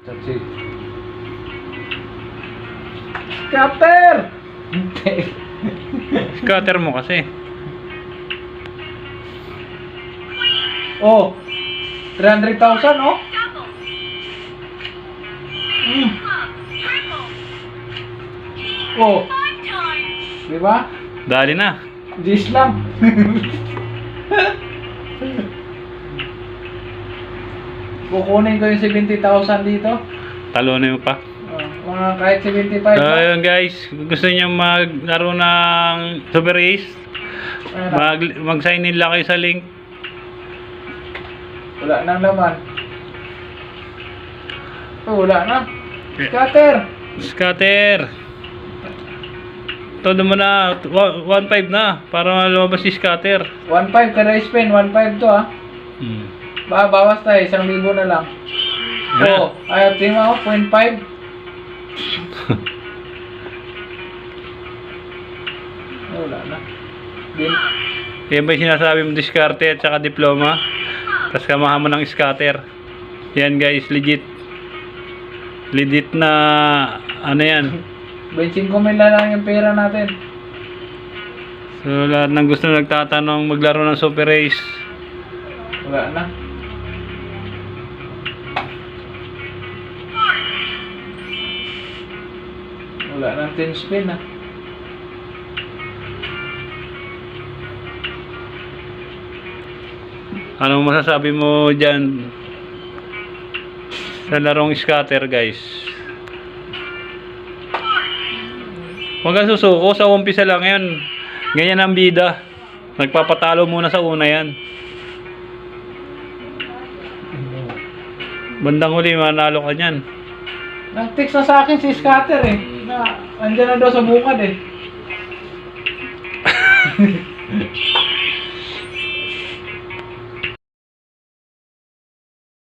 That's it. Scatter! Scatter mo kasi. Oh, 300,000 oh. Oh, di ba? Dali na. Dis lang. Kukunin ko yung 70,000 dito. Talunin mo pa. Mga kahit 75 So, na. ayun guys, kung gusto niyo maglaro ng Super Ace, mag-sign in lang kayo sa link. Wala nang laman. Oh, wala na. Scatter. Scatter. Todo mo na 1.5 na para lumabas si scatter. 1.5 kada spin, 1.5 to ah. Bawas tayo, 1,000 na lang. Yan. Oh, ayaw, tingnan mo, 0.5. Wala na. Din. Yan ba yung sinasabi mo diskarte at saka diploma? Tapos kamahan mo ng scatter. Yan guys, legit. Legit na ano yan. 25 mil na lang yung pera natin. So lahat ng gusto nagtatanong maglaro ng Super Ace. Wala na. Wala nang 10 spin ah. Anong masasabi mo dyan sa larong scatter guys? Huwag kang susuko, sa umpisa lang yan. Ganyan ang bida. Nagpapatalo muna sa una yan. Bandang huli, manalo ka nyan. Nag-text na sa akin si Scatter eh. Na, andyan na daw sa bungad eh.